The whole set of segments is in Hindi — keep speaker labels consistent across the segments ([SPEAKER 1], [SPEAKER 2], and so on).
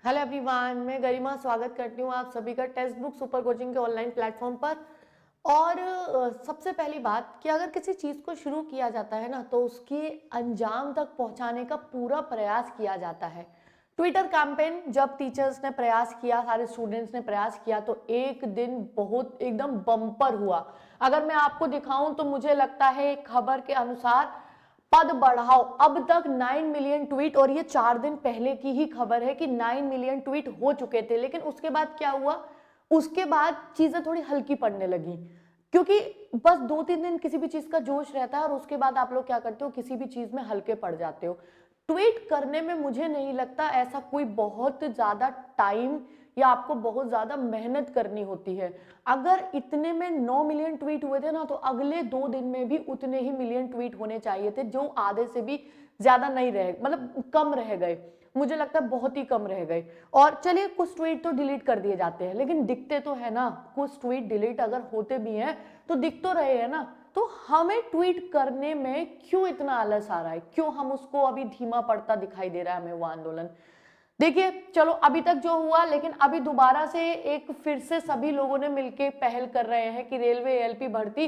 [SPEAKER 1] हेलो एवरीवन, मैं गरिमा स्वागत करती हूँ आप सभी का टेक्स्ट बुक सुपर कोचिंग के ऑनलाइन प्लेटफॉर्म पर। और सबसे पहली बात कि अगर किसी चीज़ को शुरू किया जाता है ना, तो उसके अंजाम तक पहुंचाने का पूरा प्रयास किया जाता है। ट्विटर कैंपेन जब टीचर्स ने प्रयास किया, सारे स्टूडेंट्स ने प्रयास किया, तो एक दिन बहुत एकदम बम्पर हुआ। अगर मैं आपको दिखाऊं तो मुझे लगता है एक खबर के अनुसार पद बढ़ाओ, अब तक 9 मिलियन ट्वीट, और ये 4 दिन पहले की ही खबर है कि 9 मिलियन ट्वीट हो चुके थे। लेकिन उसके बाद क्या हुआ? उसके बाद चीजें थोड़ी हल्की पड़ने लगी, क्योंकि बस 2-3 दिन किसी भी चीज का जोश रहता है और उसके बाद आप लोग क्या करते हो, किसी भी चीज में हल्के पड़ जाते हो। ट्वीट करने में मुझे नहीं लगता ऐसा कोई बहुत ज्यादा टाइम या आपको बहुत ज्यादा मेहनत करनी होती है। अगर इतने में 9 मिलियन ट्वीट हुए थे ना, तो अगले 2 दिन में भी उतने ही मिलियन ट्वीट होने चाहिए थे, जो आधे से भी ज्यादा नहीं रहे, मतलब कम रह गए। मुझे लगता है बहुत ही कम रह गए। और चलिए, कुछ ट्वीट तो डिलीट कर दिए जाते हैं, लेकिन दिखते तो है ना। कुछ ट्वीट डिलीट अगर होते भी हैं तो दिख तो रहे हैं ना। तो हमें ट्वीट करने में क्यों इतना आलस आ रहा है? क्यों हम उसको अभी धीमा पड़ता दिखाई दे रहा है हमें वो आंदोलन? देखिए, चलो अभी तक जो हुआ, लेकिन अभी दोबारा से एक फिर से सभी लोगों ने मिलकर पहल कर रहे हैं कि रेलवे एएलपी भर्ती।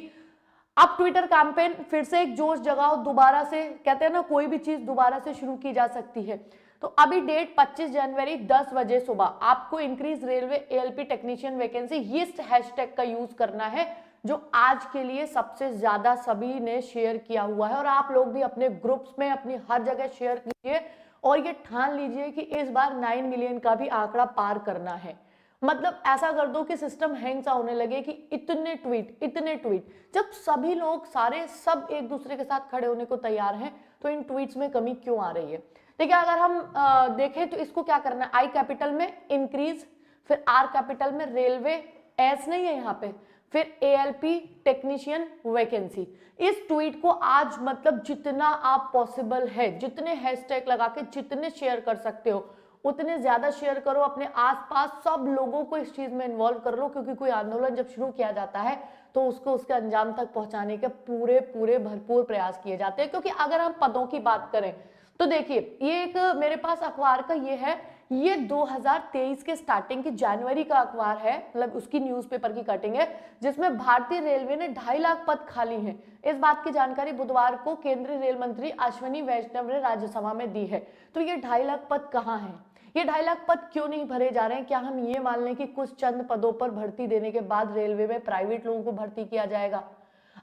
[SPEAKER 1] अब ट्विटर कैंपेन फिर से एक जोश जगाओ, दोबारा से कहते हैं ना, कोई भी चीज दोबारा से शुरू की जा सकती है। तो अभी डेट 25 जनवरी 10 बजे सुबह आपको increase railway ALP technician vacancy, इस हैशटैग का यूज करना है, जो आज के लिए सबसे ज्यादा सभी ने शेयर किया हुआ है। और आप लोग भी अपने ग्रुप्स में, अपनी हर जगह शेयर कीजिए और ये ठान लीजिए कि इस बार 9 मिलियन का भी आंकड़ा पार करना है। मतलब ऐसा कर दो कि सिस्टम हैंग सा होने लगे कि इतने ट्वीट, इतने ट्वीट। जब सभी लोग सारे सब एक दूसरे के साथ खड़े होने को तैयार हैं, तो इन ट्वीट्स में कमी क्यों आ रही है? देखिए, अगर हम देखें तो इसको क्या करना है, आई कैपिटल में इंक्रीज, फिर आर कैपिटल में रेलवे, एस नहीं है यहाँ पे, फिर एएलपी टेक्नीशियन वैकेंसी। इस ट्वीट को आज मतलब जितना आप पॉसिबल है, जितने हैशटैग लगा के जितने शेयर कर सकते हो उतने ज्यादा शेयर करो, अपने आसपास सब लोगों को इस चीज में इन्वॉल्व कर लो, क्योंकि कोई आंदोलन जब शुरू किया जाता है तो उसको उसके अंजाम तक पहुंचाने के पूरे पूरे भरपूर प्रयास किए जाते हैं। क्योंकि अगर हम पदों की बात करें तो देखिए, ये एक मेरे पास अखबार का ये है, ये 2023 के स्टार्टिंग की जनवरी का अखबार है, मतलब उसकी न्यूज़पेपर की कटिंग है, जिसमें भारतीय रेलवे ने 2.5 लाख पद खाली हैं। इस बात की जानकारी बुधवार को केंद्रीय रेल मंत्री अश्विनी वैष्णव ने राज्यसभा में दी है। तो ये 2.5 लाख पद कहाँ हैं? ये 2.5 लाख पद क्यों नहीं भरे जा रहे हैं? क्या हम ये मान लें कि कुछ चंद पदों पर भर्ती देने के बाद रेलवे में प्राइवेट लोगों को भर्ती किया जाएगा?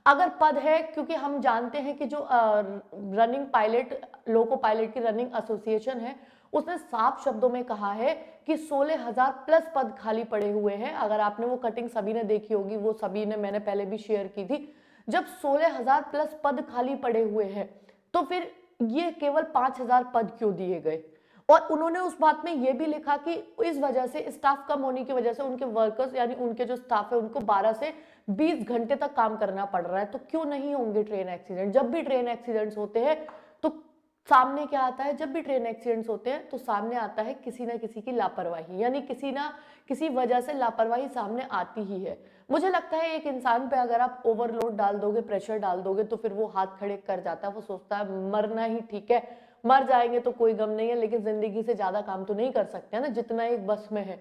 [SPEAKER 1] अगर पद है, क्योंकि हम जानते हैं कि जो रनिंग पायलट, लोको पायलट की रनिंग एसोसिएशन है, उसने साफ शब्दों में कहा है कि 16,000 प्लस पद खाली पड़े हुए हैं। अगर आपने वो कटिंग सभी ने देखी होगी, वो सभी ने, मैंने पहले भी शेयर की थी। जब 16,000 प्लस पद खाली पड़े हुए हैं, तो फिर ये केवल 5,000 पद क्यों दिए गए? और उन्होंने उस बात में ये भी लिखा कि इस वजह से, स्टाफ कम होने की वजह से, उनके वर्कर्स यानी उनके जो स्टाफ है उनको 12 से 20 घंटे तक काम करना पड़ रहा है। तो क्यों नहीं होंगे ट्रेन एक्सीडेंट? जब भी ट्रेन एक्सीडेंट्स होते हैं तो सामने क्या आता है? जब भी ट्रेन एक्सीडेंट्स होते हैं तो सामने आता है किसी ना किसी की लापरवाही, यानी किसी ना किसी वजह से लापरवाही सामने आती ही है। मुझे लगता है एक इंसान पे अगर आप ओवरलोड डाल दोगे, प्रेशर डाल दोगे, तो फिर वो हाथ खड़े कर जाता है। वो सोचता है मरना ही ठीक है, मर जाएंगे तो कोई गम नहीं है, लेकिन जिंदगी से ज्यादा काम तो नहीं कर सकते ना जितना एक बस में है।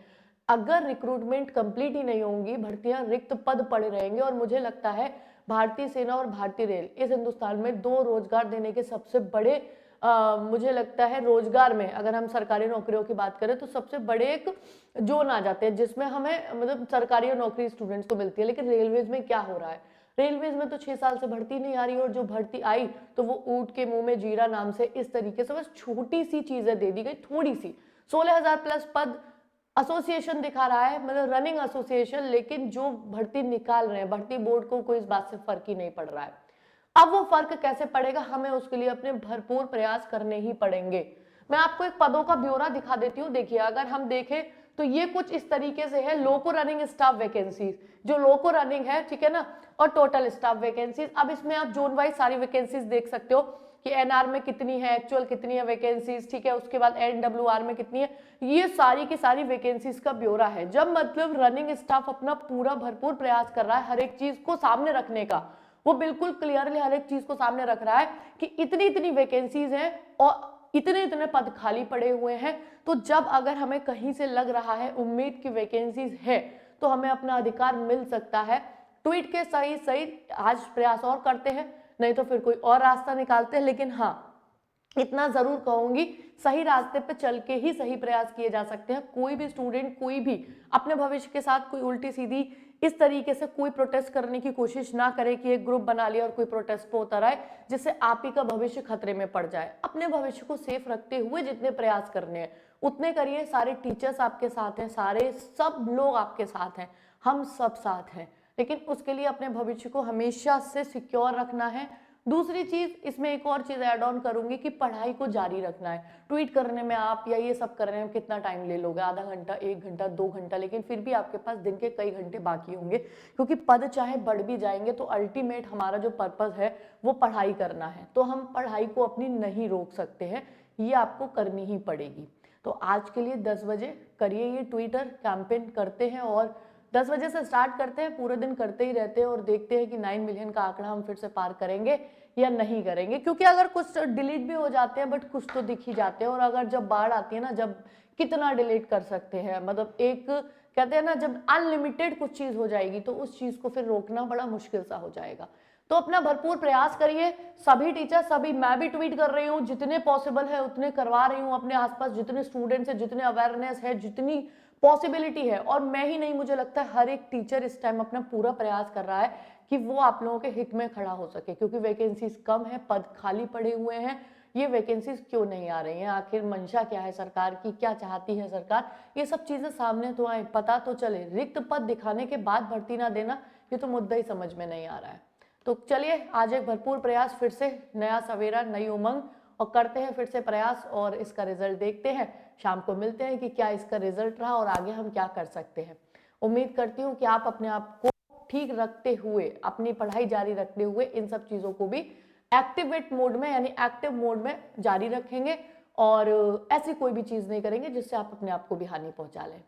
[SPEAKER 1] अगर रिक्रूटमेंट कंप्लीट ही नहीं होंगी, भर्तियां रिक्त पद पड़े रहेंगे, और मुझे लगता है भारतीय सेना और भारतीय रेल इस हिंदुस्तान में 2 रोजगार देने के सबसे बड़े, मुझे लगता है रोजगार में अगर हम सरकारी नौकरियों की बात करें तो सबसे बड़े एक जोन आ जाते हैं, जिसमें हमें मतलब सरकारी नौकरी स्टूडेंट्स को मिलती है। लेकिन रेलवेज में क्या हो रहा है? रेलवेज में तो 6 साल से भर्ती नहीं आ रही, और जो भर्ती आई तो वो ऊंट के मुंह में जीरा नाम से, इस तरीके से बस छोटी सी चीजें दे दी गई, थोड़ी सी। 16,000 प्लस पद एसोसिएशन दिखा रहा है, मतलब रनिंग एसोसिएशन, लेकिन जो भर्ती निकाल रहे हैं, भर्ती बोर्ड को कोई इस बात से फर्क ही नहीं पड़ रहा है। अब वो फर्क कैसे पड़ेगा? हमें उसके लिए अपने भरपूर प्रयास करने ही पड़ेंगे। मैं आपको एक पदों का ब्यौरा दिखा देती हूँ। देखिए, अगर हम देखें तो ये कुछ इस तरीके से है, लोको रनिंग स्टाफ वैकेंसीज, जो लोको रनिंग है, ठीक है ना, और टोटल स्टाफ वैकेंसीज। अब इसमें आप जोन वाइज सारी वैकेंसीज देख सकते हो कि एनआर में कितनी है, एक्चुअल कितनी है वैकेंसीज, ठीक है, उसके बाद एनडब्ल्यूआर में कितनी है। ये सारी की सारी वैकेंसीज का ब्यौरा है। जब मतलब रनिंग स्टाफ अपना पूरा भरपूर प्रयास कर रहा है हर एक चीज को सामने रखने का, वो बिल्कुल क्लियरली हर एक चीज को सामने रख रहा है कि इतनी इतनी वैकेंसीज हैं, और इतने इतने पद खाली पड़े हुए हैं। तो जब अगर हमें कहीं से लग रहा है उम्मीद की वैकेंसीज है तो हमें अपना अधिकार मिल सकता है। ट्वीट के सही सही आज प्रयास और करते हैं, नहीं तो फिर कोई और रास्ता निकालते हैं। लेकिन हाँ, इतना जरूर कहूंगी, सही रास्ते पे चल के ही सही प्रयास किए जा सकते हैं। कोई भी स्टूडेंट कोई भी अपने भविष्य के साथ कोई उल्टी सीधी इस तरीके से कोई प्रोटेस्ट करने की कोशिश ना करे कि एक ग्रुप बना लिया और कोई प्रोटेस्ट पे उतर आए जिससे आप ही का भविष्य खतरे में पड़ जाए। अपने भविष्य को सेफ रखते हुए जितने प्रयास करने हैं उतने करिए। सारे टीचर्स आपके साथ हैं, सारे सब लोग आपके साथ हैं, हम सब साथ हैं, लेकिन उसके लिए अपने भविष्य को हमेशा से सिक्योर रखना है। दूसरी चीज, इसमें एक और चीज ऐड ऑन करूंगी कि पढ़ाई को जारी रखना है। ट्वीट करने में आप या ये सब करने में कितना टाइम ले लोगे, आधा घंटा, 1 घंटा, 2 घंटा, लेकिन फिर भी आपके पास दिन के कई घंटे बाकी होंगे, क्योंकि पद चाहे बढ़ भी जाएंगे तो अल्टीमेट हमारा जो पर्पस है वो पढ़ाई करना है। तो हम पढ़ाई को अपनी नहीं रोक सकते हैं, ये आपको करनी ही पड़ेगी। तो आज के लिए 10 बजे करिए ये ट्विटर कैंपेन करते हैं, और 10 बजे से स्टार्ट करते हैं, पूरे दिन करते ही रहते हैं और देखते हैं कि 9 मिलियन का आंकड़ा हम फिर से पार करेंगे या नहीं करेंगे। क्योंकि अगर कुछ डिलीट भी हो जाते हैं बट कुछ तो दिख ही जाते हैं, और अगर जब बाढ़ आती है ना, जब कितना डिलीट कर सकते हैं, मतलब एक कहते हैं ना, जब अनलिमिटेड कुछ चीज हो जाएगी तो उस चीज को फिर रोकना बड़ा मुश्किल सा हो जाएगा। तो अपना भरपूर प्रयास करिए। सभी टीचर, सभी, मैं भी ट्वीट कर रही हूँ, जितने पॉसिबल है उतने करवा रही हूँ। अपने आसपास जितने स्टूडेंट्स है, जितने अवेयरनेस है, जितनी पॉसिबिलिटी है, और मैं ही नहीं, मुझे लगता है हर एक टीचर इस टाइम अपना पूरा प्रयास कर रहा है कि वो आप लोगों के हित में खड़ा हो सके। क्योंकि वैकेंसीज कम है, पद खाली पड़े हुए हैं, ये वैकेंसीज क्यों नहीं आ रही हैं, आखिर मंशा क्या है सरकार की, क्या चाहती है सरकार, ये सब चीजें सामने तो आए, पता तो चले। रिक्त पद दिखाने के बाद भर्ती ना देना, ये तो मुद्दा ही समझ में नहीं आ रहा है। तो चलिए, आज एक भरपूर प्रयास, फिर से नया सवेरा, नई उमंग, और करते हैं फिर से प्रयास और इसका रिजल्ट देखते हैं। शाम को मिलते हैं कि क्या इसका रिजल्ट रहा और आगे हम क्या कर सकते हैं। उम्मीद करती हूँ कि आप अपने आप को ठीक रखते हुए, अपनी पढ़ाई जारी रखते हुए इन सब चीजों को भी एक्टिवेट मोड में, यानी एक्टिव मोड में जारी रखेंगे, और ऐसी कोई भी चीज नहीं करेंगे जिससे आप अपने आप को भी हानि पहुंचा लें।